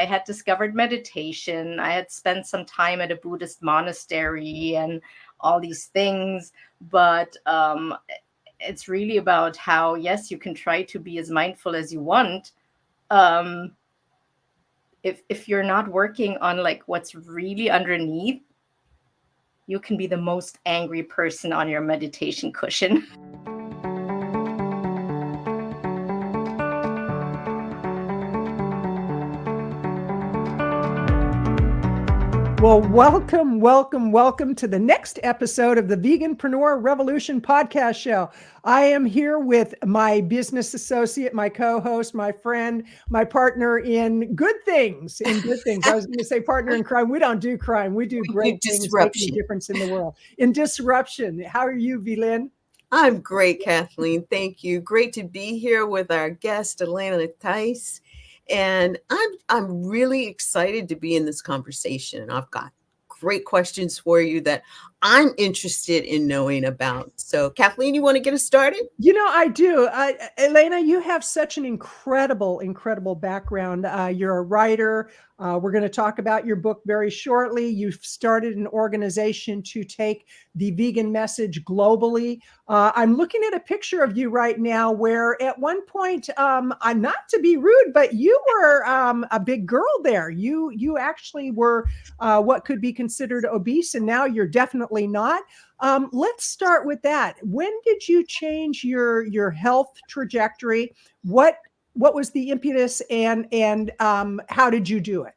I had discovered meditation. I had spent some time at a Buddhist monastery and all these things. But it's really about how, yes, you can try to be as mindful as you want. If you're not working on like what's really underneath, you can be the most angry person on your meditation cushion. Well, welcome to the next episode of the Veganpreneur Revolution podcast show. I am here with my business associate, my co-host, my friend, my partner in good things. I was going to say partner in crime. We don't do crime. We do great things, making a difference in the world. In disruption. How are you, Velin? I'm great, Kathleen. Thank you. Great to be here with our guest, Elena Theis. And I'm really excited to be in this conversation. And I've got great questions for you that I'm interested in knowing about. So, Kathleen, you want to get us started? You know, I do. Elena, you have such an incredible background. You're a writer. We're going to talk about your book very shortly. You've started an organization to take the vegan message globally. I'm looking at a picture of you right now where at one point, I'm not to be rude, but you were a big girl there. You actually were what could be considered obese, and now you're definitely not. Let's start with that. When did you change your health trajectory? What was the impetus, and how did you do it?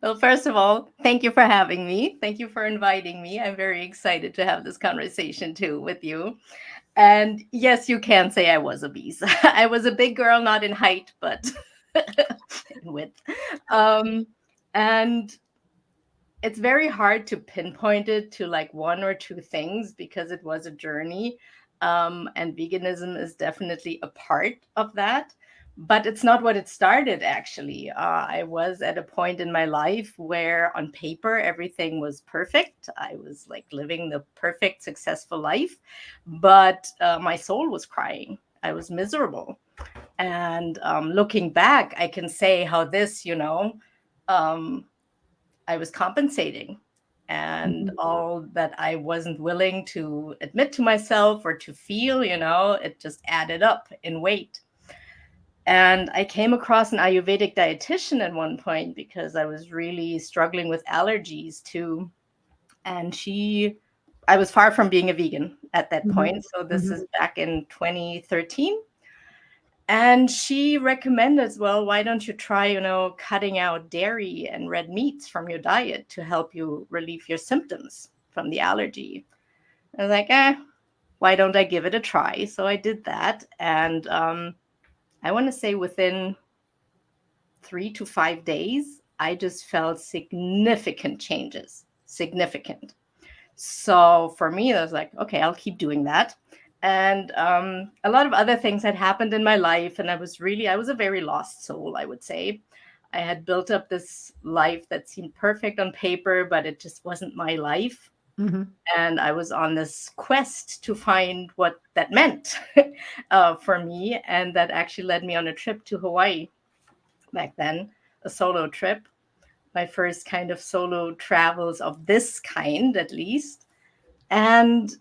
Well, first of all, thank you for having me. Thank you for inviting me. I'm very excited to have this conversation too with you. And yes, you can say I was obese. I was a big girl, not in height, but in width. And it's very hard to pinpoint it to like one or two things because it was a journey. And veganism is definitely a part of that. But it's not what it started, actually. I was at a point in my life where on paper, everything was perfect. I was like living the perfect, successful life. But my soul was crying. I was miserable. And looking back, I can say how this, I was compensating. And all that I wasn't willing to admit to myself or to feel, it just added up in weight. And I came across an Ayurvedic dietitian at one point because I was really struggling with allergies too. And I was far from being a vegan at that point. So this is back in 2013. And she recommended, well, why don't you try, cutting out dairy and red meats from your diet to help you relieve your symptoms from the allergy. I was like, why don't I give it a try? So I did that. And I want to say within 3 to 5 days, I just felt significant changes, significant. So for me, I was like, okay, I'll keep doing that. And a lot of other things had happened in my life. And I was a very lost soul, I would say. I had built up this life that seemed perfect on paper, but it just wasn't my life. And I was on this quest to find what that meant for me. And that actually led me on a trip to Hawaii back then, a solo trip, my first kind of solo travels of this kind, at least. And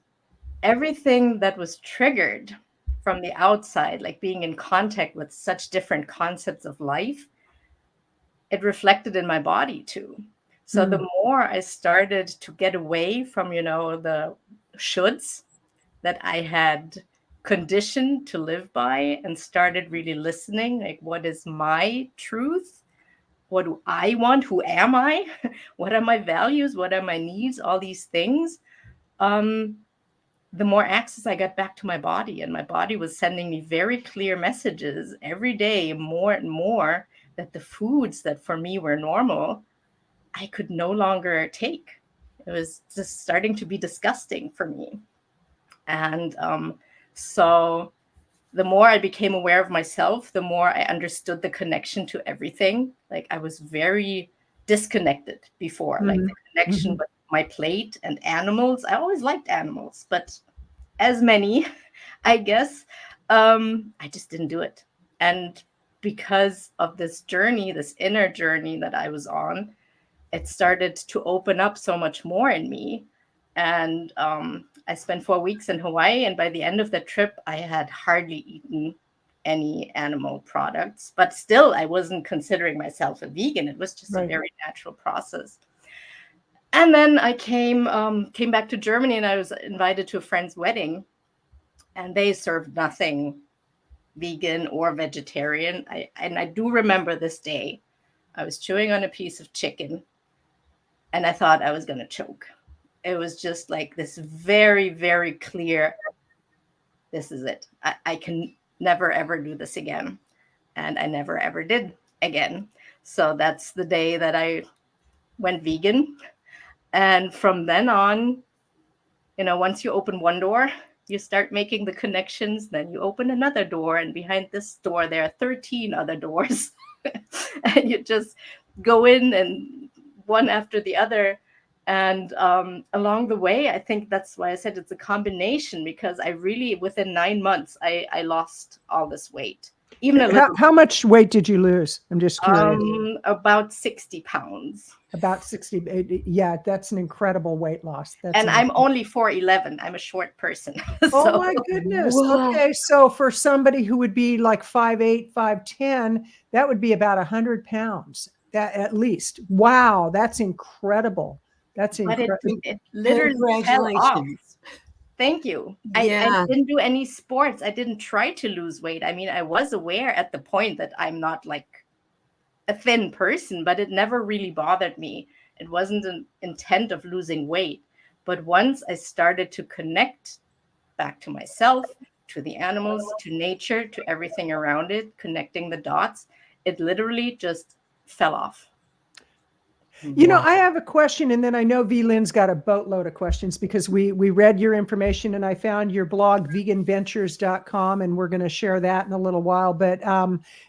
everything that was triggered from the outside, like being in contact with such different concepts of life, it reflected in my body too. So the more I started to get away from, the shoulds that I had conditioned to live by and started really listening, like, what is my truth? What do I want? Who am I? What are my values? What are my needs? All these things. The more access I got back to my body, and my body was sending me very clear messages every day, more and more, that the foods that for me were normal, I could no longer take. It was just starting to be disgusting for me. And so the more I became aware of myself, the more I understood the connection to everything. Like I was very disconnected before, like the connection with my plate and animals. I always liked animals, but as many, I guess, I just didn't do it. And because of this journey, this inner journey that I was on, it started to open up so much more in me. And I spent 4 weeks in Hawaii, and by the end of the trip, I had hardly eaten any animal products. But still, I wasn't considering myself a vegan. It was just a very natural process. And then I came back to Germany, and I was invited to a friend's wedding, and they served nothing vegan or vegetarian. I do remember this day. I was chewing on a piece of chicken, and I thought I was going to choke. It was just like this very, very clear, this is it. I can never, ever do this again. And I never, ever did again. So that's the day that I went vegan. And from then on, once you open one door, you start making the connections, then you open another door, and behind this door, there are 13 other doors. And you just go in and one after the other. And along the way, I think that's why I said it's a combination, because I really, within 9 months, I lost all this weight. Even a little. How much weight did you lose? I'm just curious. About 60 pounds. About 60. Yeah, that's an incredible weight loss. I'm only 4'11". I'm a short person. Oh my goodness. Whoa. Okay, so for somebody who would be like 5'8", 5'10", that would be about 100 pounds. That at least. Wow, that's incredible. That's incredible. It literally fell off. Thank you. I didn't do any sports. I didn't try to lose weight. I mean, I was aware at the point that I'm not like a thin person, but it never really bothered me. It wasn't an intent of losing weight. But once I started to connect back to myself, to the animals, to nature, to everything around it, connecting the dots, it literally just fell off. I have a question, and then I know V-Lynn's got a boatload of questions, because we read your information, and I found your blog, veganventures.com, and we're going to share that in a little while. But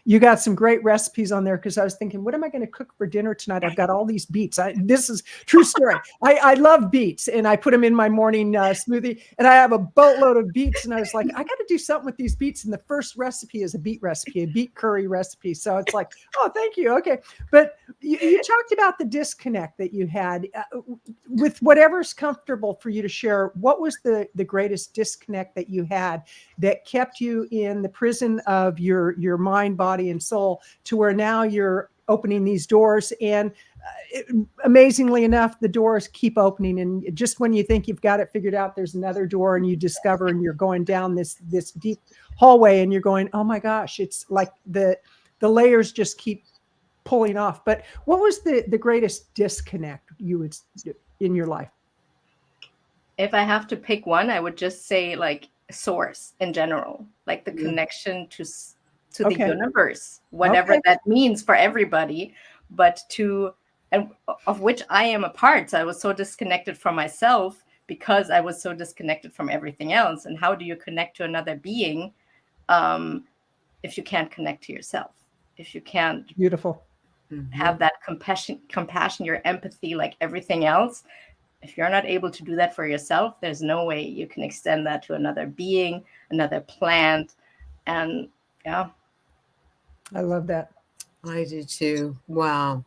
you got some great recipes on there, because I was thinking, what am I going to cook for dinner tonight? I've got all these beets. This is true story. I love beets, and I put them in my morning smoothie, and I have a boatload of beets, and I was like, I got to do something with these beets. And the first recipe is a beet recipe, a beet curry recipe. So it's like, oh, thank you. Okay. But you talked about the disconnect that you had with whatever's comfortable for you to share. What was the greatest disconnect that you had that kept you in the prison of your mind, body, and soul, to where now you're opening these doors, and amazingly enough, the doors keep opening, and just when you think you've got it figured out, there's another door, and you discover, and you're going down this deep hallway, and you're going, oh my gosh, it's like the layers just keep pulling off. But what was the greatest disconnect you would in your life? If I have to pick one, I would just say like source in general, like the connection to the universe, whatever that means for everybody, but and of which I am a part. So I was so disconnected from myself because I was so disconnected from everything else. And how do you connect to another being if you can't connect to yourself? If you can't have that compassion, your empathy, like everything else, if you're not able to do that for yourself, there's no way you can extend that to another being, another plant. And I love that. I do too. Wow.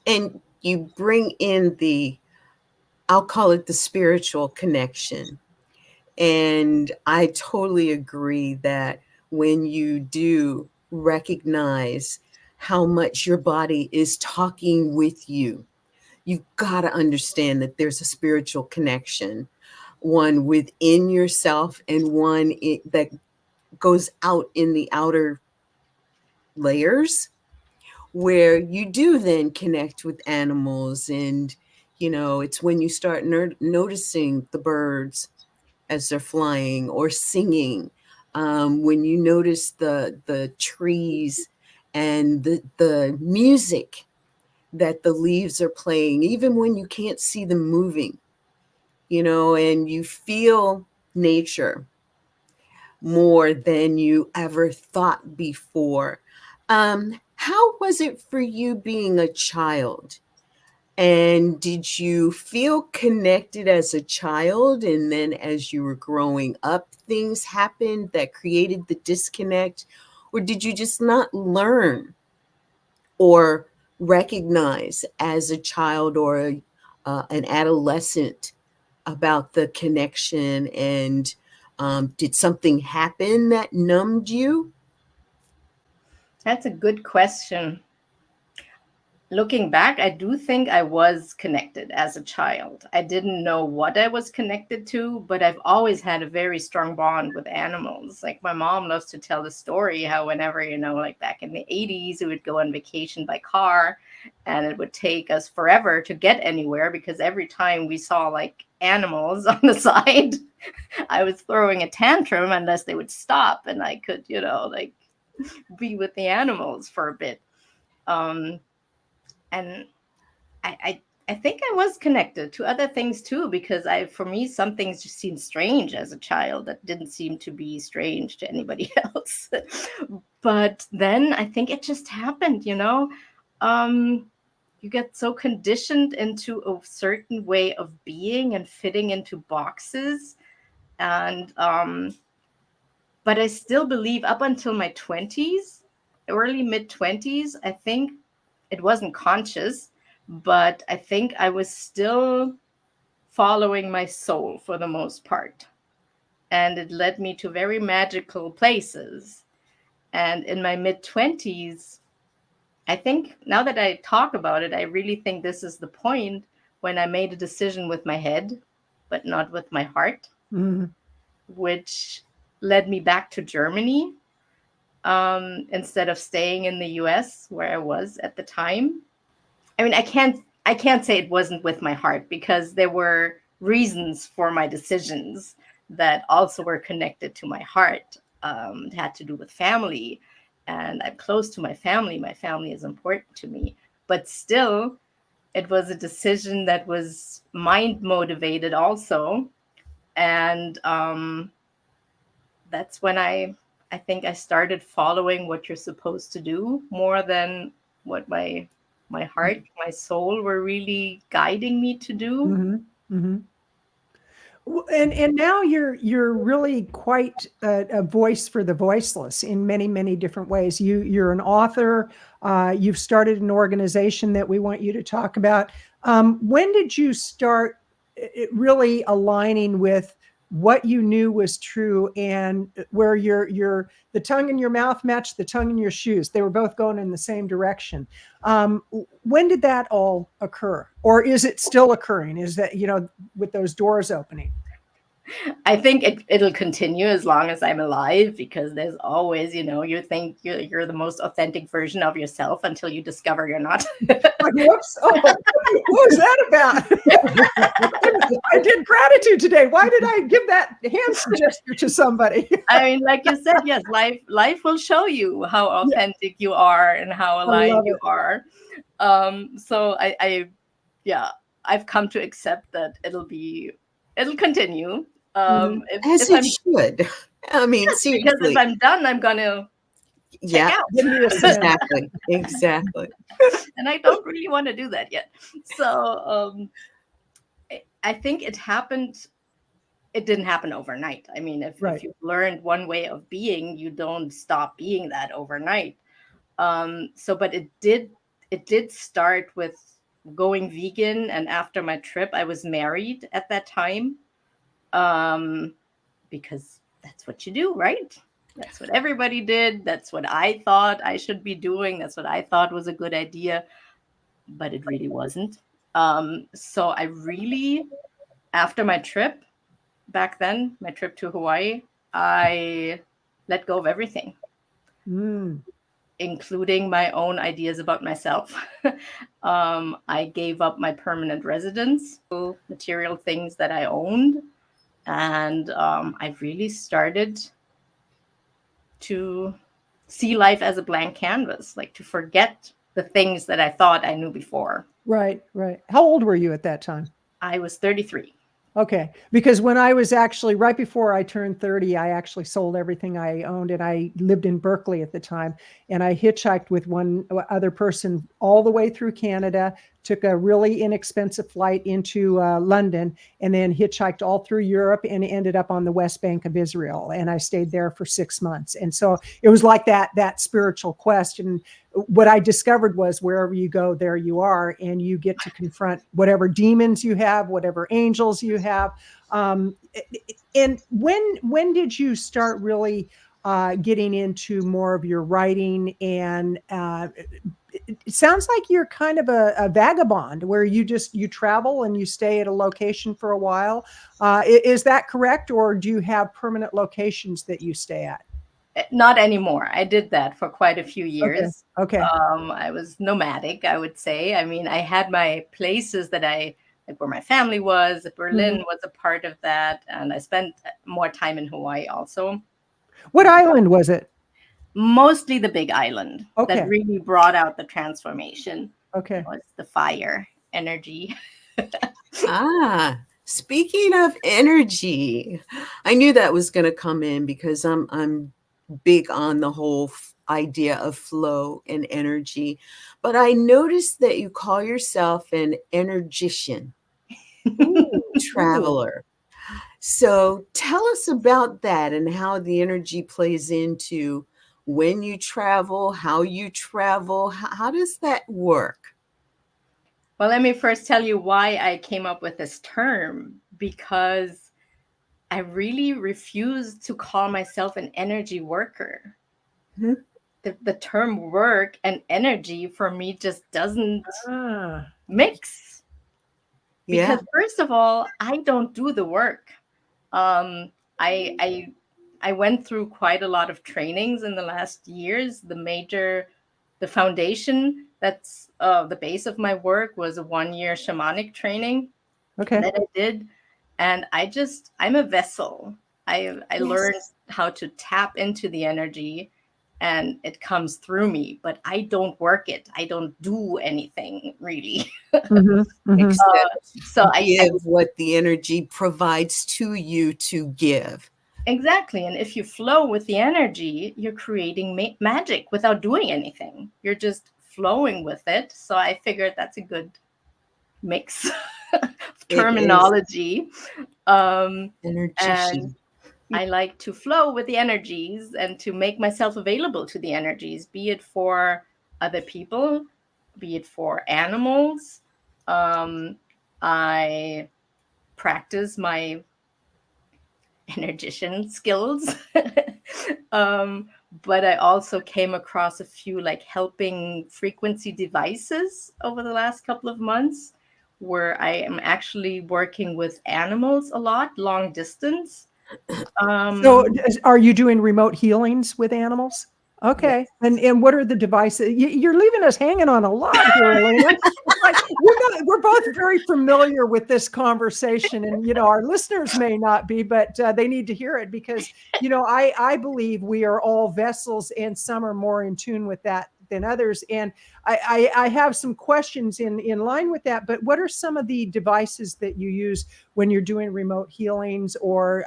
And you bring in I'll call it the spiritual connection. And I totally agree that when you do recognize how much your body is talking with you, you've got to understand that there's a spiritual connection, one within yourself and one that goes out in the outer layers, where you do then connect with animals. And, it's when you start noticing the birds as they're flying or singing, when you notice the trees and the music that the leaves are playing, even when you can't see them moving, and you feel nature more than you ever thought before. How was it for you being a child? And did you feel connected as a child? And then as you were growing up, things happened that created the disconnect? Or did you just not learn or recognize as a child or an adolescent about the connection? And did something happen that numbed you? That's a good question. Looking back, I do think I was connected as a child. I didn't know what I was connected to, but I've always had a very strong bond with animals. Like my mom loves to tell the story how whenever, like back in the 80s, we would go on vacation by car and it would take us forever to get anywhere because every time we saw like animals on the side, I was throwing a tantrum unless they would stop and I could, like be with the animals for a bit. And I think I was connected to other things too, because for me, some things just seemed strange as a child that didn't seem to be strange to anybody else. But then I think it just happened, you get so conditioned into a certain way of being and fitting into boxes. And, but I still believe up until my 20s, early mid 20s, I think it wasn't conscious, but I think I was still following my soul for the most part. And it led me to very magical places. And in my mid 20s, I think now that I talk about it, I really think this is the point when I made a decision with my head, but not with my heart, which led me back to Germany instead of staying in the US where I was at the time. I mean, I can't say it wasn't with my heart because there were reasons for my decisions that also were connected to my heart. It had to do with family, and I'm close to my family. My family is important to me, but still, it was a decision that was mind motivated also, and that's when I think I started following what you're supposed to do more than what my heart, my soul were really guiding me to do. Mm-hmm. Mm-hmm. And now you're really quite a voice for the voiceless in many, many different ways. You're an author. You've started an organization that we want you to talk about. When did you start really aligning with what you knew was true and where the tongue in your mouth matched the tongue in your shoes? They were both going in the same direction. When did that all occur? Or is it still occurring? Is that, with those doors opening? I think it'll continue as long as I'm alive, because there's always, you think you're the most authentic version of yourself until you discover you're not. Whoops. Oh, what was that about? I did gratitude today. Why did I give that hand gesture to somebody? I mean, like you said, yes, life will show you how authentic you are and how aligned you are. So I've come to accept that it'll continue. As it should. I mean, yes, seriously. because if I'm done, I'm gonna check out. Exactly. And I don't really want to do that yet. So I think it happened. It didn't happen overnight. I mean, if you've learned one way of being, you don't stop being that overnight. But it did start with going vegan, and after my trip, I was married at that time. Because that's what you do, right? That's what everybody did. That's what I thought I should be doing. That's what I thought was a good idea, but it really wasn't. So I really, after my trip back then, my trip to Hawaii, I let go of everything, including my own ideas about myself. I gave up my permanent residence, material things that I owned. And I really started to see life as a blank canvas, like to forget the things that I thought I knew before. Right. How old were you at that time? I was 33. Okay. Because when I was actually right before I turned 30, I actually sold everything I owned, and I lived in Berkeley at the time. And I hitchhiked with one other person all the way through Canada, took a really inexpensive flight into London, and then hitchhiked all through Europe and ended up on the West Bank of Israel. And I stayed there for 6 months. And so it was like that spiritual quest. And what I discovered was wherever you go, there you are, and you get to confront whatever demons you have, whatever angels you have. And when did you start really getting into more of your writing? And it sounds like you're kind of a vagabond, where you travel and you stay at a location for a while. Is that correct, or do you have permanent locations that you stay at? Not anymore. I did that for quite a few years. Okay. I was nomadic, I would say. I mean, I had my places that like where my family was. Berlin was a part of that. And I spent more time in Hawaii also. What island was it? Mostly the Big Island. Okay. That really brought out the transformation. Okay. Was the fire energy. Speaking of energy, I knew that was going to come in because I'm big on the whole idea of flow and energy. But I noticed that you call yourself an energician, traveler. So tell us about that and how the energy plays into when you travel, how you travel. How does that work? Well, let me first tell you why I came up with this term, because I really refuse to call myself an energy worker. Mhm. The term work and energy for me just doesn't mix. Yeah. Because first of all, I don't do the work. I went through quite a lot of trainings in the last years. The foundation that's the base of my work was a 1-year shamanic training that I did. And I'm a vessel. I learned how to tap into the energy and it comes through me, but I don't work it. I don't do anything really. Except So give what the energy provides to you to give. exactly. And if you flow with the energy, you're creating magic without doing anything. You're just flowing with it. So I figured that's a good mix of terminology. And I like to flow with the energies and to make myself available to the energies, be it for other people, be it for animals. I practice my energician skills. But I also came across a few like helping frequency devices over the last couple of months, where I am actually working with animals a lot, long distance. So are you doing remote healings with animals? Okay. Yes. And what are the devices? You're leaving us hanging on a lot here, Elena. We're both very familiar with this conversation, and our listeners may not be, but they need to hear it because I believe we are all vessels, and some are more in tune with that than others. And I have some questions in line with that. But what are some of the devices that you use when you're doing remote healings, or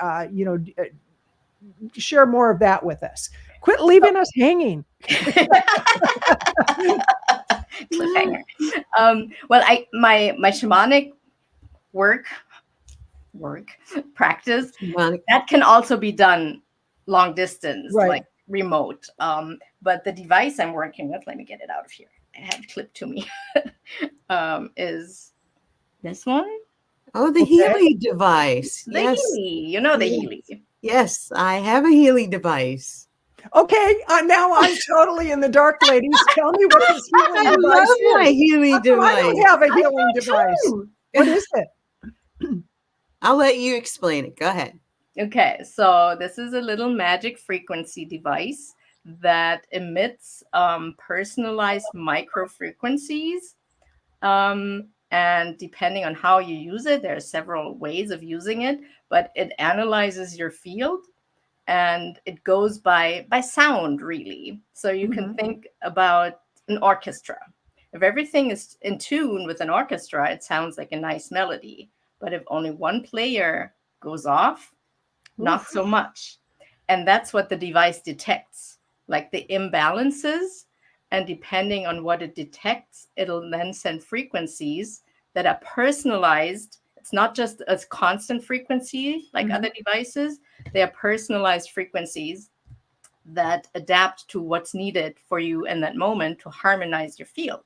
share more of that with us? Quit leaving us hanging. Cliffhanger. Well, my shamanic work practice, that can also be done long distance, Right. like remote. But the device I'm working with, let me get it out of here. I have it clipped to me. Is this one? Oh, the Healy device. The Healy, the Healy. Yes, I have a Healy device. Okay, now I'm totally in the dark, ladies. Tell me what this healing device is. I love my Healy device. I don't have a healing device. What is it? I'll let you explain it. Go ahead. Okay, so this is a little magic frequency device that emits personalized micro frequencies. And depending on how you use it, there are several ways of using it, but it analyzes your field and it goes by sound, really. So you can think about an orchestra. If everything is in tune with an orchestra, it sounds like a nice melody. But if only one player goes off, not Oof. so much. And that's what the device detects, like the imbalances. And depending on what it detects, it'll then send frequencies that are personalized. It's not just a constant frequency like other devices. They are personalized frequencies that adapt to what's needed for you in that moment to harmonize your field.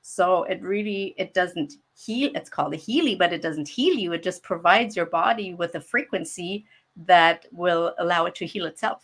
So it doesn't heal. It's called a Healy, but it doesn't heal you. It just provides your body with a frequency that will allow it to heal itself.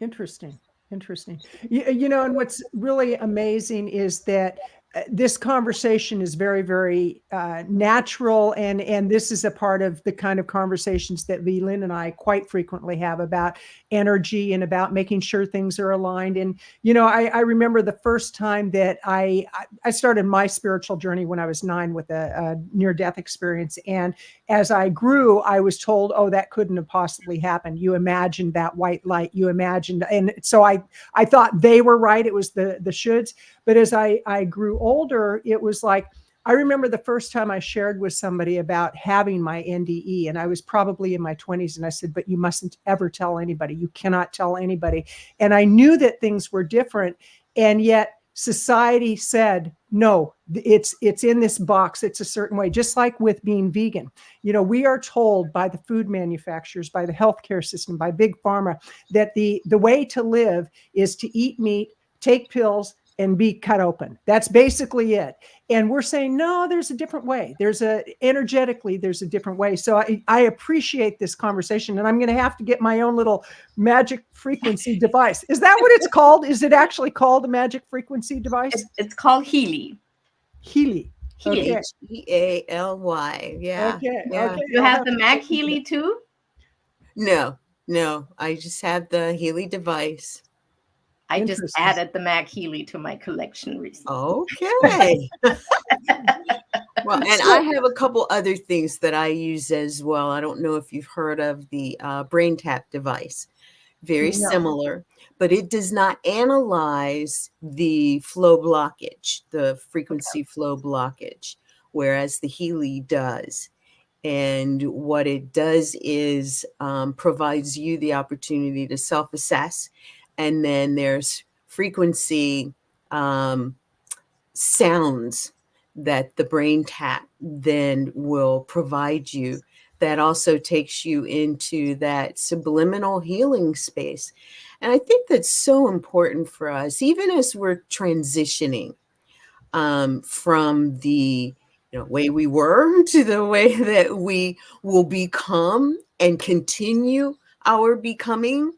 Interesting. Interesting. And what's really amazing is that this conversation is very, very natural. And this is a part of the kind of conversations that Leland and I quite frequently have about energy and about making sure things are aligned. And, I remember the first time that I started my spiritual journey when I was 9 with a near-death experience. And as I grew, I was told, oh, that couldn't have possibly happened. You imagined that white light, you imagined. And so I thought they were right. It was the shoulds. But as I grew older, it was like, I remember the first time I shared with somebody about having my NDE, and I was probably in my 20s, and I said, but you mustn't ever tell anybody. You cannot tell anybody. And I knew that things were different. And yet society said, no, it's in this box. It's a certain way, just like with being vegan. We are told by the food manufacturers, by the healthcare system, by big pharma, that the way to live is to eat meat, take pills, and be cut open. That's basically it. And we're saying, no, there's a different way. Energetically, there's a different way. So I appreciate this conversation, and I'm going to have to get my own little magic frequency device. Is that what it's called? Is it actually called a magic frequency device? It's called Healy. Healy. Healy. Okay. Healy. Yeah. Okay. Yeah. Okay. You have the Mac Healy too? No. I just have the Healy device. I just added the Mac Healy to my collection recently. Okay. Well, and I have a couple other things that I use as well. I don't know if you've heard of the Brain Tap device. Very similar, but it does not analyze the flow blockage, the frequency flow blockage, whereas the Healy does. And what it does is provides you the opportunity to self-assess. And then there's frequency sounds that the Brain Tap then will provide you that also takes you into that subliminal healing space. And I think that's so important for us, even as we're transitioning from the way we were to the way that we will become and continue our becoming.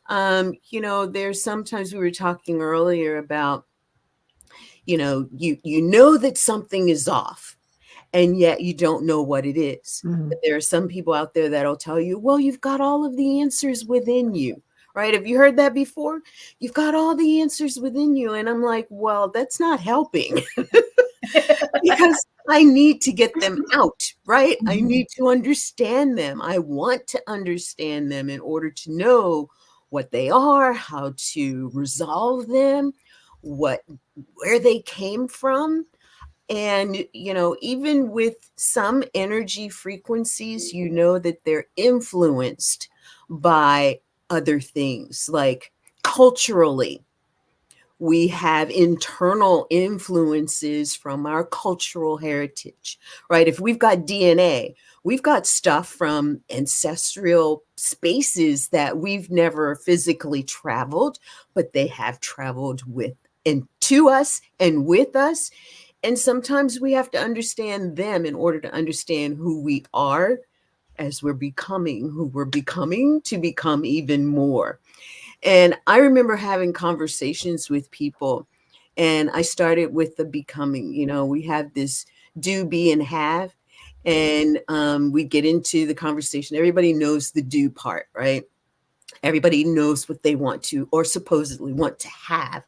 There's sometimes, we were talking earlier about, you know that something is off, and yet you don't know what it is. But there are some people out there that'll tell you, well, you've got all of the answers within you, right? Have you heard that before? You've got all the answers within you. And I'm like, well, that's not helping because I need to get them out, right? I need to understand them. I want to understand them in order to know what they are, how to resolve them, where they came from. And, even with some energy frequencies, that they're influenced by other things, like culturally. We have internal influences from our cultural heritage, right? If we've got DNA, we've got stuff from ancestral spaces that we've never physically traveled, but they have traveled with and to us and with us. And sometimes we have to understand them in order to understand who we are as we're becoming who we're becoming to become even more. And I remember having conversations with people, and I started with the becoming. We have this do, be, and have, and we get into the conversation. Everybody knows the do part, right? Everybody knows what they want to or supposedly want to have.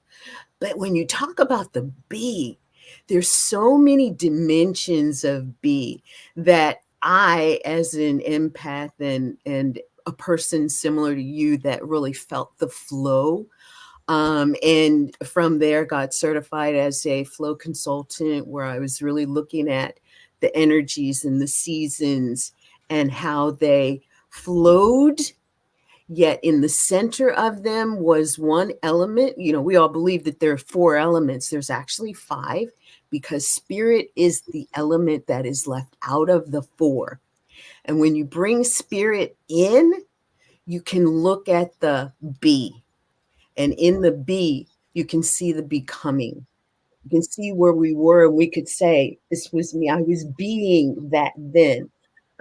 But when you talk about the be, there's so many dimensions of be that I, as an empath and a person similar to you that really felt the flow, and from there got certified as a flow consultant, where I was really looking at the energies and the seasons and how they flowed. Yet in the center of them was one element. You know, we all believe that there are 4 elements. There's actually 5, because spirit is the element that is left out of the 4. And when you bring spirit in, you can look at the be. And in the be, you can see the becoming. You can see where we were, and we could say, this was me. I was being that then.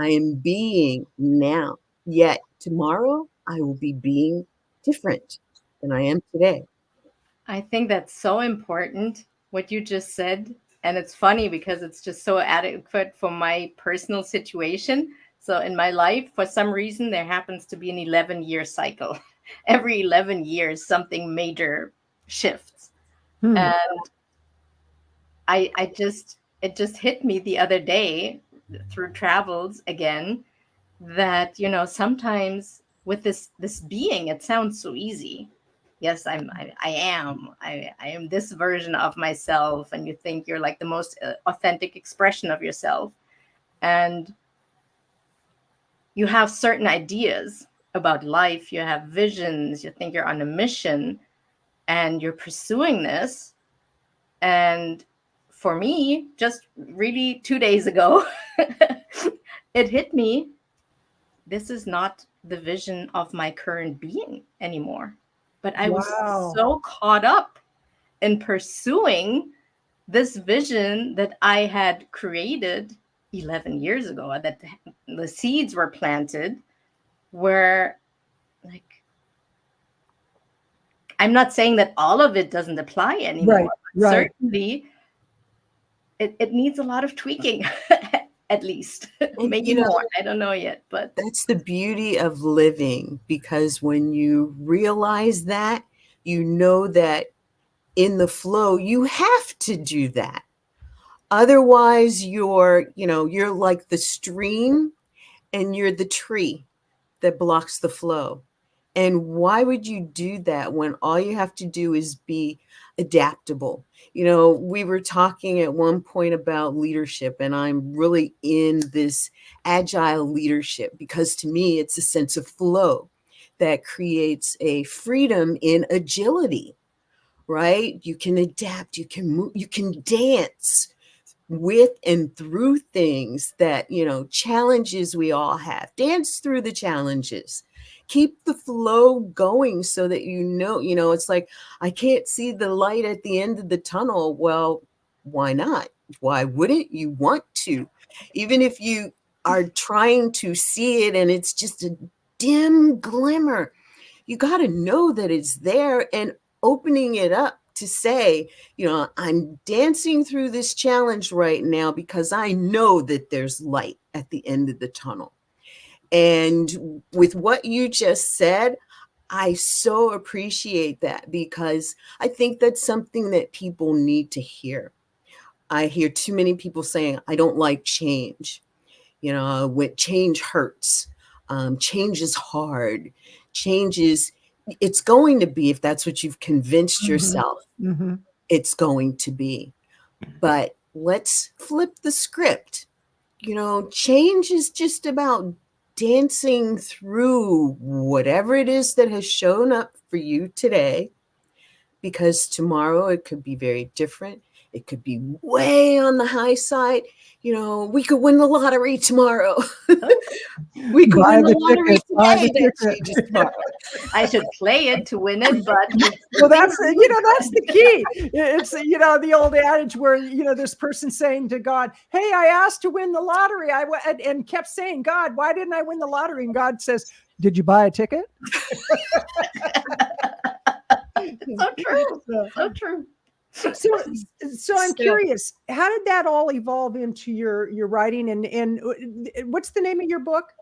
I am being now. Yet tomorrow, I will be being different than I am today. I think that's so important, what you just said. And it's funny because it's just so adequate for my personal situation. So in my life, for some reason, there happens to be an 11-year cycle. Every 11 years, something major shifts. And it just hit me the other day through travels again that, you know, sometimes with this being, it sounds so easy. Yes, I am this version of myself, and you think you're like the most authentic expression of yourself, and you have certain ideas about life, you have visions, you think you're on a mission, and you're pursuing this. And for me, just really 2 days ago, it hit me. This is not the vision of my current being anymore. But I was so caught up in pursuing this vision that I had created 11 years ago, that the seeds were planted, where, like, I'm not saying that all of it doesn't apply anymore. But certainly it needs a lot of tweaking. At least, maybe more. I don't know yet, but that's the beauty of living, because when you realize that, you know that in the flow, you have to do that. Otherwise, you're like the stream and you're the tree that blocks the flow. And why would you do that when all you have to do is be adaptable? You know, we were talking at one point about leadership, and I'm really in this agile leadership because to me, it's a sense of flow that creates a freedom in agility, right? You can adapt, you can move, you can dance with and through things that, you know, challenges we all have. Dance through the challenges. Keep the flow going so that you know, it's like, I can't see the light at the end of the tunnel. Well, why not? Why wouldn't you want to? Even if you are trying to see it and it's just a dim glimmer, you got to know that it's there, and opening it up to say, you know, I'm dancing through this challenge right now because I know that there's light at the end of the tunnel. And with what you just said, I so appreciate that, because I think that's something that people need to hear. I hear too many people saying, I don't like change. You know, when change hurts, change is hard, change is, it's going to be, if that's what you've convinced yourself, it's going to be. But let's flip the script. You know, change is just about dancing through whatever it is that has shown up for you today, because tomorrow it could be very different. It could be way on the high side. You know, we could win the lottery tomorrow. We could win the lottery today. That changes tomorrow. I should play it to win it, but well, that's the key. It's, you know, the old adage where, you know, this person saying to God, "Hey, I asked to win the lottery. And kept saying, God, why didn't I win the lottery?" And God says, "Did you buy a ticket?" So true. So true. So I'm curious, how did that all evolve into your writing, and what's the name of your book?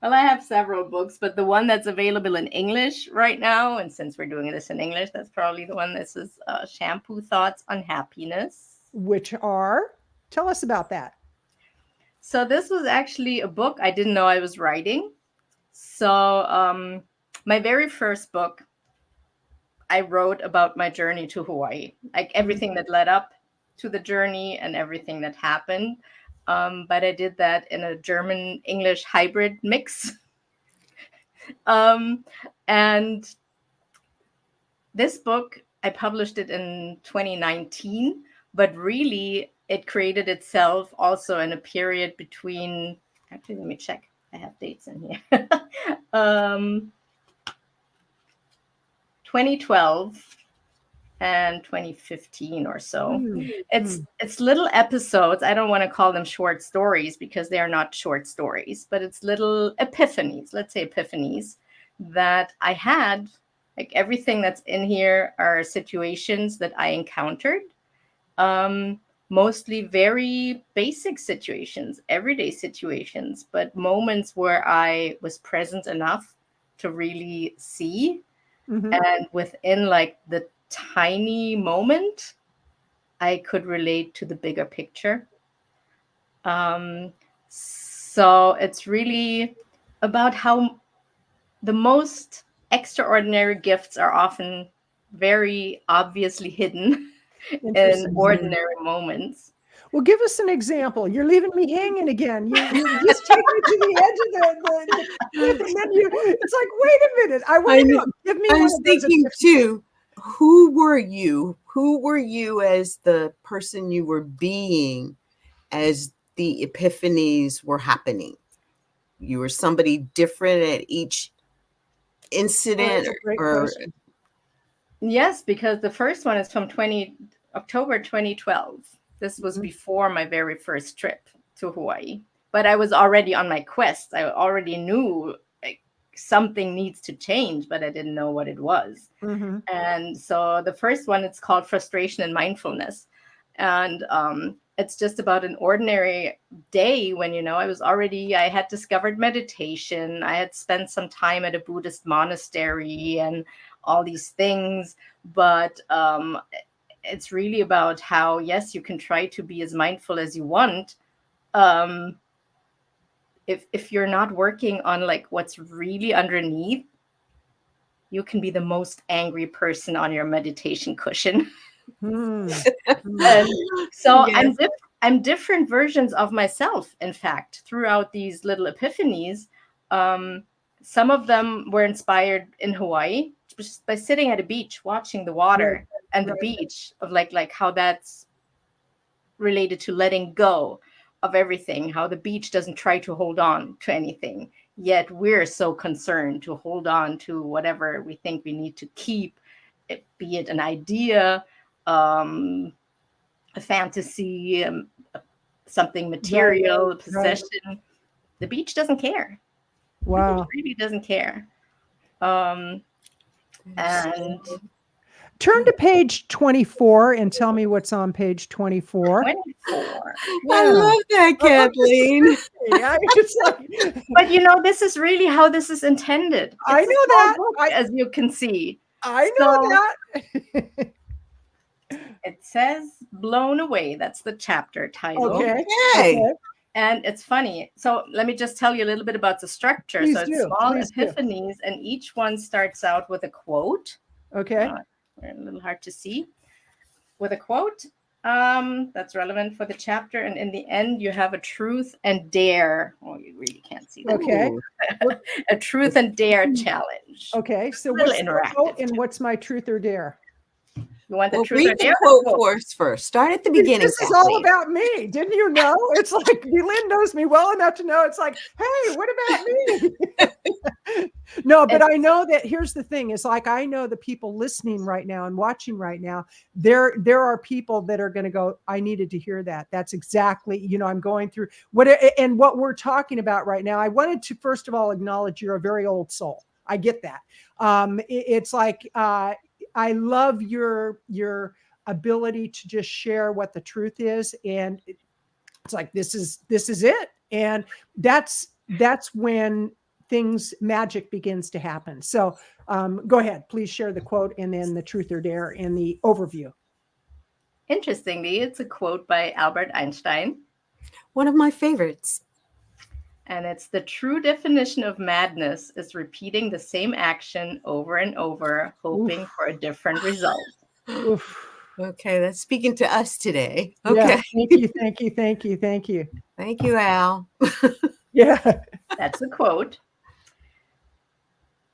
Well, I have several books, but the one that's available in English right now, and since we're doing this in English, that's probably the one. This is Shampoo Thoughts on Happiness. Which are? Tell us about that. So this was actually a book I didn't know I was writing. So my very first book, I wrote about my journey to Hawaii, like everything that led up to the journey and everything that happened. but I did that in a German-English hybrid mix. And this book, I published it in 2019, but really it created itself also in a period between, actually, let me check. I have dates in here. 2012 and 2015 or so. It's little episodes. I don't want to call them short stories because they are not short stories, but it's little epiphanies, let's say epiphanies, that I had. Like everything that's in here are situations that I encountered, mostly very basic situations, everyday situations, but moments where I was present enough to really see. And within like the tiny moment, I could relate to the bigger picture. So it's really about how the most extraordinary gifts are often very obviously hidden in ordinary moments. Well, give us an example. You're leaving me hanging again. You just take me to the edge of the cliff, and then it's like, wait a minute. I want to know. Give me. I was thinking too. Who were you? Who were you as the person you were being as the epiphanies were happening? You were somebody different at each incident, or yes, because the first one is from October 2012. This was before my very first trip to Hawaii, but I was already on my quest. I already knew like, something needs to change, but I didn't know what it was. And so the first one, it's called Frustration and Mindfulness. And it's just about an ordinary day when, I had discovered meditation. I had spent some time at a Buddhist monastery and all these things. But it's really about how, yes, you can try to be as mindful as you want. If you're not working on like what's really underneath, you can be the most angry person on your meditation cushion. And so yes. I'm different versions of myself, in fact, throughout these little epiphanies. Some of them were inspired in Hawaii just by sitting at a beach, watching the water and the beach, of like how that's related to letting go of everything, how the beach doesn't try to hold on to anything, yet we're so concerned to hold on to whatever we think we need to keep, be it an idea, a fantasy, something material, a possession. The beach doesn't care. Wow. It really doesn't care. And turn to page 24 and tell me what's on page 24. 24. Yeah. I love that, Kathleen. But this is really how this is intended. I know that, as you can see. I know that. It says "Blown Away." That's the chapter title. Okay. And it's funny. So let me just tell you a little bit about the structure. Please so it's small epiphanies, and each one starts out with a quote. Okay. A little hard to see. With a quote that's relevant for the chapter. And in the end, you have a truth and dare. Oh, you really can't see that. Okay. A truth and dare challenge. Okay. So what's the quote and what's my truth or dare? You want the truth or dare? Quote for us first. Start at the beginning. This is all about me. Didn't you know? It's like Lynn knows me well enough to know. It's like, hey, what about me? No, but I know that here's the thing. Is like I know the people listening right now and watching right now. There are people that are going to go, I needed to hear that. That's exactly, I'm going through what we're talking about right now. I wanted to first of all acknowledge you're a very old soul. I get that. It's like I love your ability to just share what the truth is, and it's like this is it, and that's when magic begins to happen. So go ahead, please share the quote and then the truth or dare in the overview. Interestingly, it's a quote by Albert Einstein, one of my favorites. And it's the true definition of madness is repeating the same action over and over, hoping for a different result. Okay, that's speaking to us today. Okay. Yeah, thank you. Thank you, Al. Yeah. That's a quote.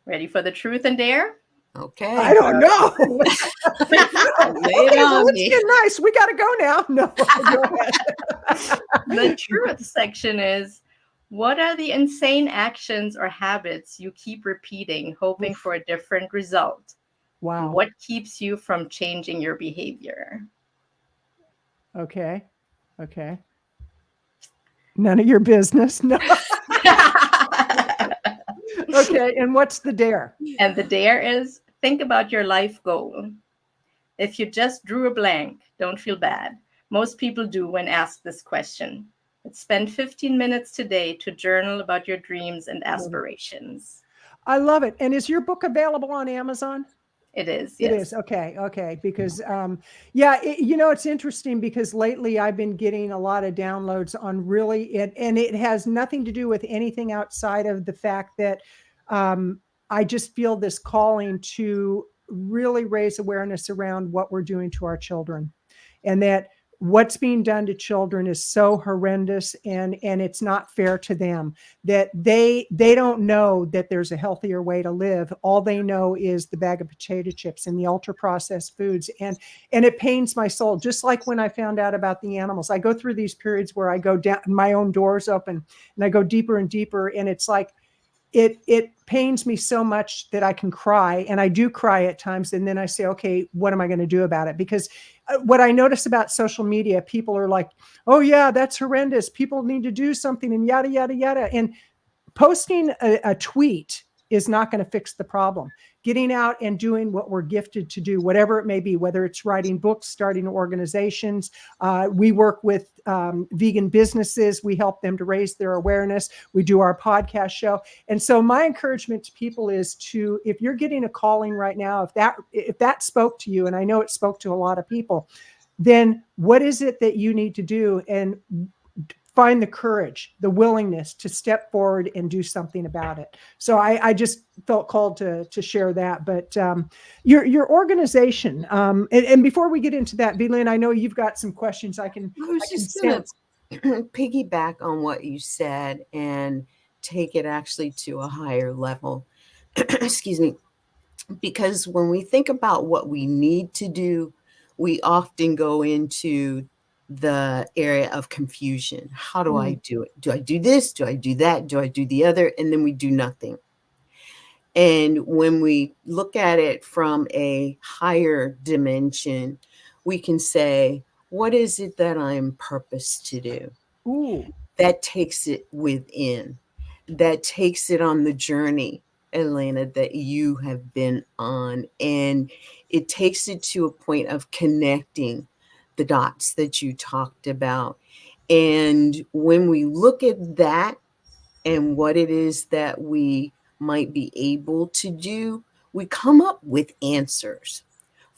Ready for the truth and dare? I Okay. don't know. Lay it Okay, well, on it's me. been nice. We got to go now. No, go ahead. The truth section is, what are the insane actions or habits you keep repeating, hoping for a different result? And Wow. what keeps you from changing your behavior? Okay. Okay. None of your business. No. Okay. And what's the dare? And the dare is, think about your life goal. If you just drew a blank, don't feel bad. Most people do when asked this question. But spend 15 minutes today to journal about your dreams and aspirations. I love it. And is your book available on Amazon? It is, It yes. is. Okay. Okay. Because, yeah, it's interesting because lately I've been getting a lot of downloads on really it, and it has nothing to do with anything outside of the fact that I just feel this calling to really raise awareness around what we're doing to our children, and that what's being done to children is so horrendous, and it's not fair to them, that they don't know that there's a healthier way to live. All they know is the bag of potato chips and the ultra processed foods, and it pains my soul. Just like when I found out about the animals, I go through these periods where I go down, my own doors open, and I go deeper and deeper, and it's like it pains me so much that I can cry, and I do cry at times. And then I say, okay, what am I going to do about it? Because what I notice about social media, people are like, oh yeah, that's horrendous. People need to do something, and yada, yada, yada. And posting a tweet is not going to fix the problem. Getting out and doing what we're gifted to do, whatever it may be, whether it's writing books, starting organizations. We work with vegan businesses. We help them to raise their awareness. We do our podcast show. And so my encouragement to people is to, if you're getting a calling right now, if that spoke to you, and I know it spoke to a lot of people, then what is it that you need to do? And find the courage, the willingness to step forward and do something about it. So I just felt called to share that. But your organization, and before we get into that, V-Lynn, I know you've got some questions. I can just going sense. to piggyback on what you said and take it actually to a higher level. Excuse me. Because when we think about what we need to do, we often go into the area of confusion. How do I do it? Do I do this? Do I do that? Do I do the other? And then we do nothing. And when we look at it from a higher dimension, we can say, what is it that I'm purposed to do? Ooh. That takes it within, that takes it on the journey, Elena, that you have been on. And it takes it to a point of connecting the dots that you talked about. And when we look at that and what it is that we might be able to do, we come up with answers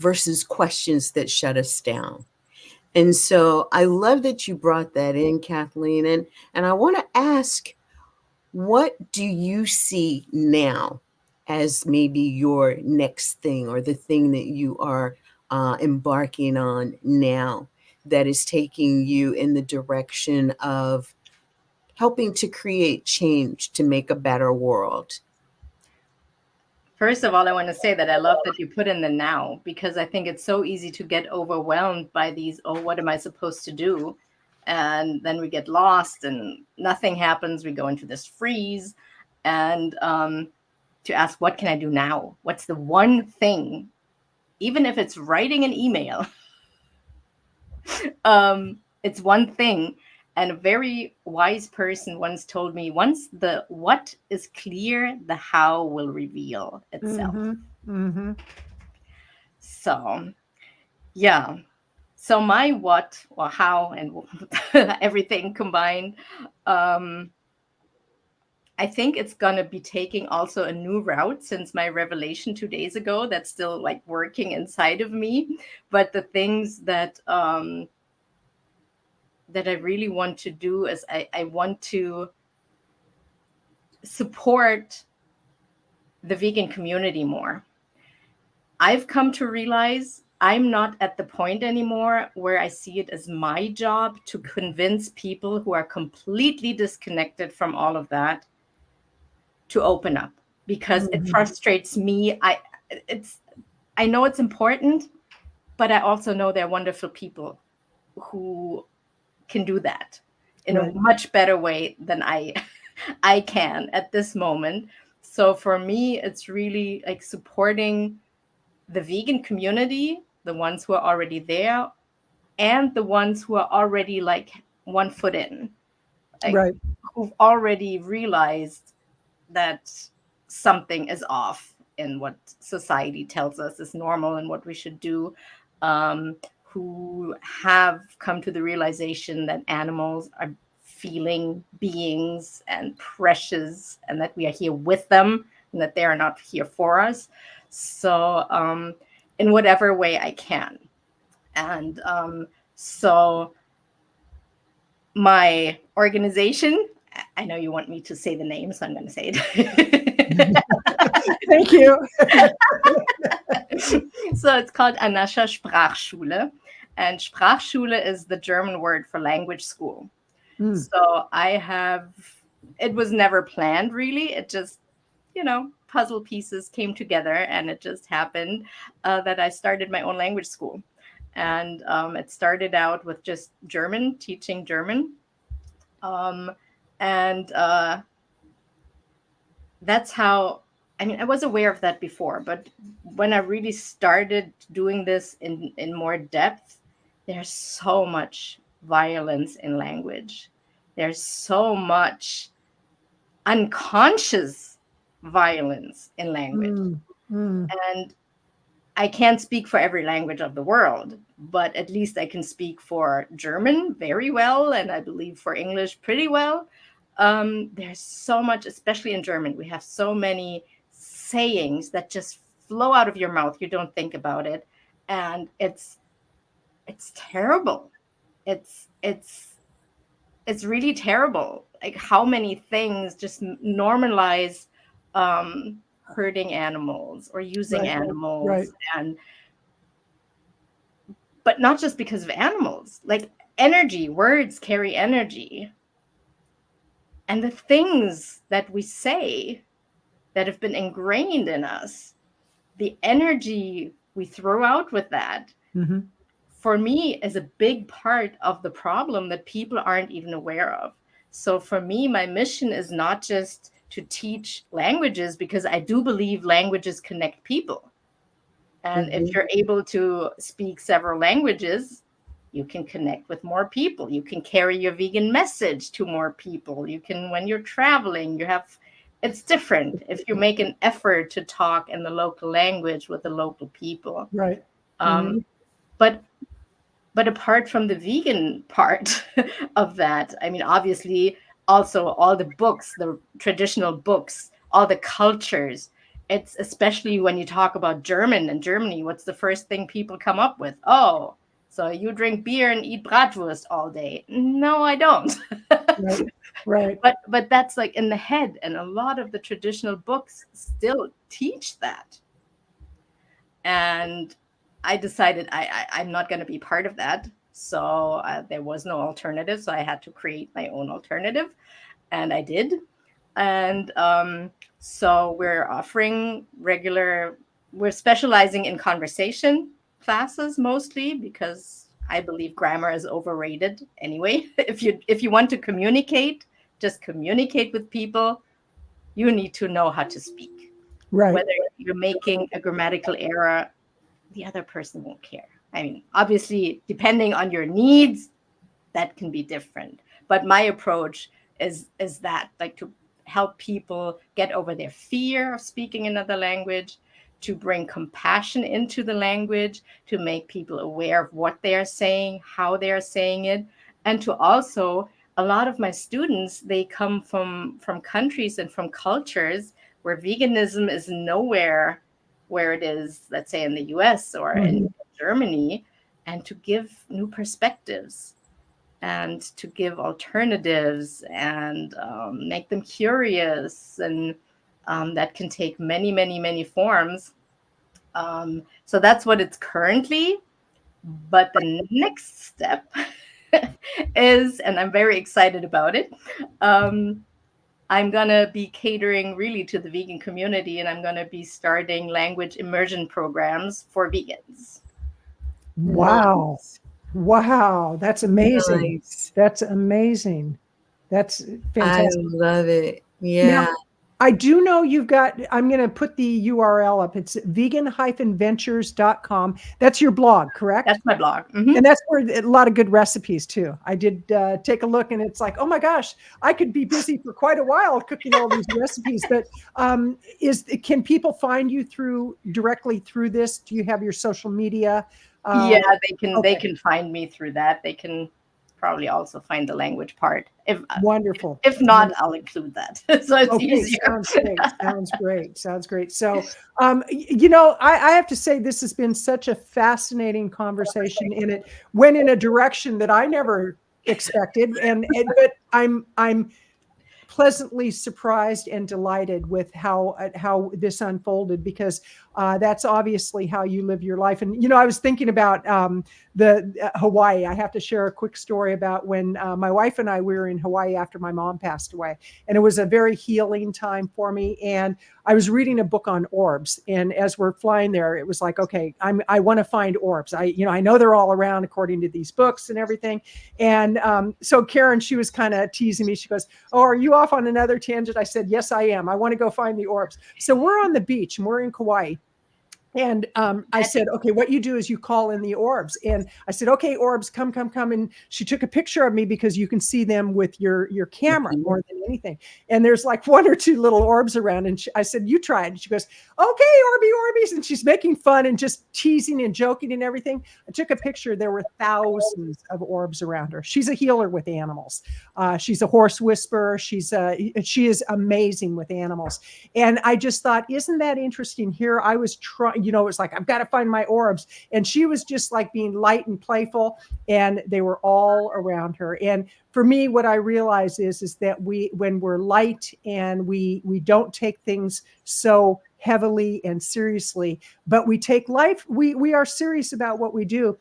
versus questions that shut us down. And so I love that you brought that in, Kathleen. And I want to ask, what do you see now as maybe your next thing, or the thing that you are embarking on now that is taking you in the direction of helping to create change to make a better world? First of all, I want to say that I love that you put in the now, because I think it's so easy to get overwhelmed by these, oh, what am I supposed to do? And then we get lost and nothing happens. We go into this freeze. And to ask, what can I do now? What's the one thing, even if it's writing an email, it's one thing. And a very wise person once told me, once the what is clear, the how will reveal itself. So, yeah. So my what or how and everything combined, I think it's going to be taking also a new route since my revelation 2 days ago. That's still like working inside of me. But the things that that I really want to do is I want to support the vegan community more. I've come to realize I'm not at the point anymore where I see it as my job to convince people who are completely disconnected from all of that to open up, because it frustrates me. I know it's important, but I also know they're wonderful people who can do that in a much better way than I can at this moment. So for me, it's really like supporting the vegan community, the ones who are already there, and the ones who are already like one foot in, like who've already realized that something is off in what society tells us is normal and what we should do, who have come to the realization that animals are feeling beings and precious, and that we are here with them and that they are not here for us. So in whatever way I can. And so my organization, I know you want me to say the name, so I'm going to say it. Thank you. So it's called Anascha Sprachschule. And Sprachschule is the German word for language school. So it was never planned, really. It just, puzzle pieces came together, and it just happened that I started my own language school. And it started out with just German, teaching German. And that's how, I was aware of that before, but when I really started doing this in more depth, there's so much violence in language. There's so much unconscious violence in language. And I can't speak for every language of the world, but at least I can speak for German very well, and I believe for English pretty well. There's so much, especially in German, we have so many sayings that just flow out of your mouth. You don't think about it. And it's terrible. It's really terrible. Like how many things just normalize hurting animals or using animals. But not just because of animals, like energy, words carry energy. And the things that we say that have been ingrained in us, the energy we throw out with that, for me, is a big part of the problem that people aren't even aware of. So for me, my mission is not just to teach languages, because I do believe languages connect people. And if you're able to speak several languages, you can connect with more people. You can carry your vegan message to more people. You can, when you're traveling, it's different if you make an effort to talk in the local language with the local people. But apart from the vegan part of that, obviously, also all the books, the traditional books, all the cultures. It's especially when you talk about German and Germany, what's the first thing people come up with? Oh, so you drink beer and eat bratwurst all day? No, I don't. But that's like in the head, and a lot of the traditional books still teach that. And I decided I'm not going to be part of that. So there was no alternative. So I had to create my own alternative. And I did. And so we're specializing in conversation classes mostly, because I believe grammar is overrated anyway. If you want to communicate, just communicate with people. You need to know how to speak. Whether you're making a grammatical error, the other person won't care. Obviously, depending on your needs, that can be different. But my approach is that, like, to help people get over their fear of speaking another language, to bring compassion into the language, to make people aware of what they are saying, how they are saying it, and to also, a lot of my students, they come from countries and from cultures where veganism is nowhere where it is, let's say, in the US or in Germany, and to give new perspectives and to give alternatives and make them curious. And that can take many, many, many forms. So that's what it's currently. But the next step is, and I'm very excited about it, I'm going to be catering really to the vegan community, and I'm going to be starting language immersion programs for vegans. Wow. Nice. Wow. That's amazing. Nice. That's amazing. That's I fantastic. love it. Now, Yeah. I do know you've got, I'm going to put the URL up. It's vegan-ventures.com. That's your blog, correct? That's my blog. Mm-hmm. And that's where a lot of good recipes too. I did take a look, and it's like, oh my gosh, I could be busy for quite a while cooking all these recipes. But can people find you directly through this? Do you have your social media? Yeah, they Okay. can find me through that. They can probably also find the language part. Wonderful. If not, I'll include that. So it's Okay, easier. sounds great. Sounds great. Sounds great. So, I have to say this has been such a fascinating conversation, and it went in a direction that I never expected, but I'm pleasantly surprised and delighted with how this unfolded, because that's obviously how you live your life. And I was thinking about the Hawaii. I have to share a quick story about when my wife and I, we were in Hawaii after my mom passed away, and it was a very healing time for me. And I was reading a book on orbs, and as we're flying there, it was like, okay, I want to find orbs. I know they're all around according to these books and everything. And so Karen, she was kind of teasing me. She goes, "Oh, are you off on another tangent?" I said, "Yes, I am. I want to go find the orbs." So we're on the beach and we're in Kauai. And I said, "Okay, what you do is you call in the orbs." And I said, "Okay, orbs, come, come, come." And she took a picture of me, because you can see them with your camera more than anything. And there's like one or two little orbs around. And I said, "You try it." And she goes, "Okay, Orby, Orbeez." And she's making fun and just teasing and joking and everything. I took a picture. There were thousands of orbs around her. She's a healer with animals. She's a horse whisperer. She is amazing with animals. And I just thought, isn't that interesting? Here I was trying, it's like, I've got to find my orbs. And she was just like being light and playful, and they were all around her. And for me, what I realize is that when we're light and we don't take things so heavily and seriously, but we take life, we are serious about what we do,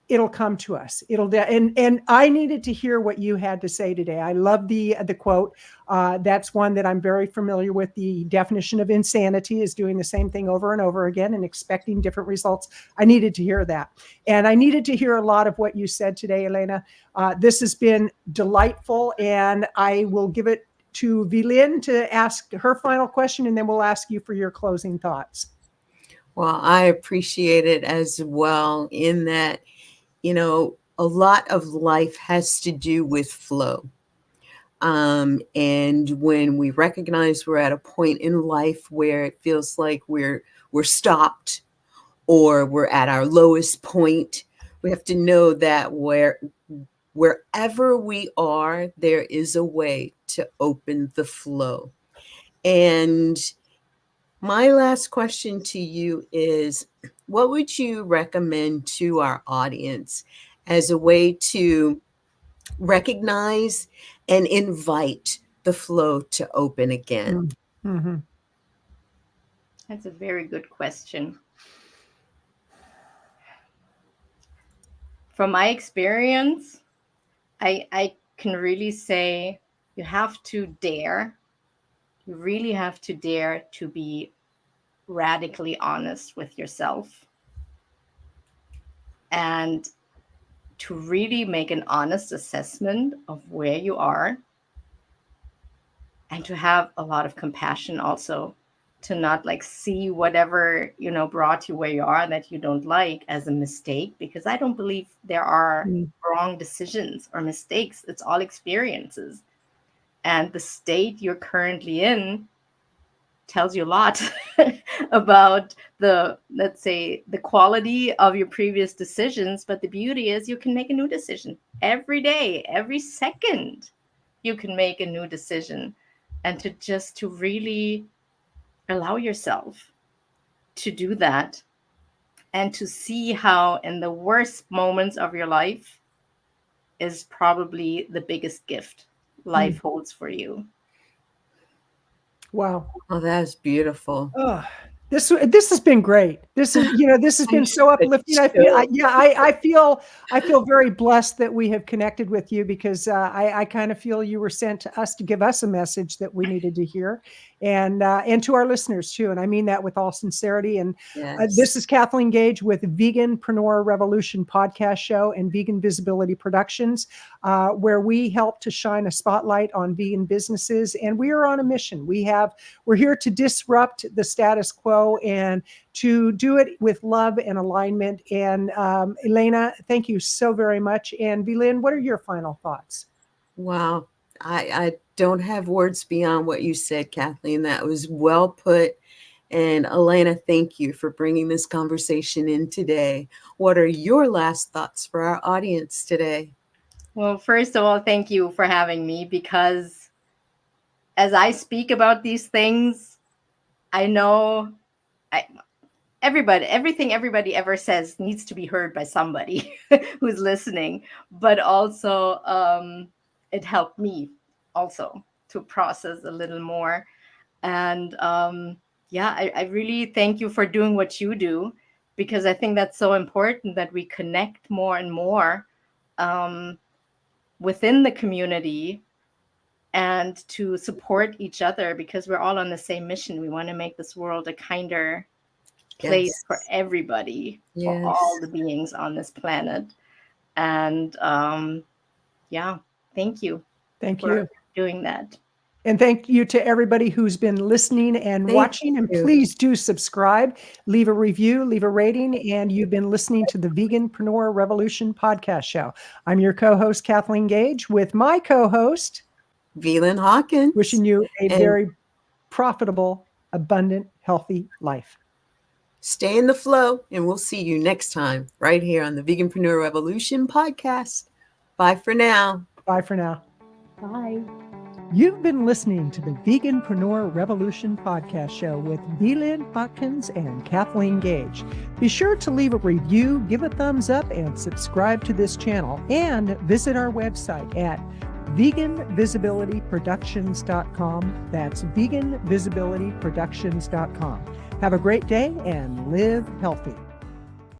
it'll come to us. And I needed to hear what you had to say today. I love the quote. That's one that I'm very familiar with. The definition of insanity is doing the same thing over and over again and expecting different results. I needed to hear that. And I needed to hear a lot of what you said today, Elena. This has been delightful, and I will give it to Vilin to ask her final question, and then we'll ask you for your closing thoughts. Well, I appreciate it as well, in that, a lot of life has to do with flow. And when we recognize we're at a point in life where it feels like we're stopped, or we're at our lowest point, we have to know that wherever we are, there is a way to open the flow. And my last question to you is, what would you recommend to our audience as a way to recognize and invite the flow to open again? Mm-hmm. That's a very good question. From my experience, I can really say you have to dare. You really have to dare to be radically honest with yourself, and to really make an honest assessment of where you are, and to have a lot of compassion also, to not like see whatever brought you where you are that you don't like as a mistake, because I don't believe there are wrong decisions or mistakes. It's all experiences, and the state you're currently in tells you a lot about let's say, the quality of your previous decisions. But the beauty is you can make a new decision every day, every second. You can make a new decision, and to really allow yourself to do that, and to see how in the worst moments of your life is probably the biggest gift life holds for you. Wow. Oh, that's beautiful. Oh, This has been great. This has been so uplifting. I feel very blessed that we have connected with you, because I kind of feel you were sent to us to give us a message that we needed to hear, and to our listeners too. And I mean that with all sincerity. And this is Kathleen Gage with Veganpreneur Revolution podcast show and Vegan Visibility Productions, where we help to shine a spotlight on vegan businesses. And we are on a mission. We're here to disrupt the status quo and to do it with love and alignment. And Elena, thank you so very much. And Vlyn, what are your final thoughts? Wow. I don't have words beyond what you said, Kathleen. That was well put. And Elena, thank you for bringing this conversation in today. What are your last thoughts for our audience today? Well, first of all, thank you for having me, because as I speak about these things, I know everything everybody ever says needs to be heard by somebody who's listening. But also, it helped me also to process a little more. And I really thank you for doing what you do, because I think that's so important, that we connect more and more within the community, and to support each other, because we're all on the same mission. We want to make this world a kinder place for everybody, for all the beings on this planet. And thank you. Thank you for doing that. And thank you to everybody who's been listening and watching. And please do subscribe, leave a review, leave a rating. And you've been listening to the Veganpreneur Revolution podcast show. I'm your co-host, Kathleen Gage, with my co-host, Vlyn Hawkins, wishing you a very profitable, abundant, healthy life. Stay in the flow, and we'll see you next time right here on the Veganpreneur Revolution podcast. Bye for now. Bye for now. Bye. You've been listening to the Veganpreneur Revolution podcast show with Vlyn Hawkins and Kathleen Gage. Be sure to leave a review, give a thumbs up, and subscribe to this channel. And visit our website at veganvisibilityproductions.com. That's veganvisibilityproductions.com. Have a great day and live healthy.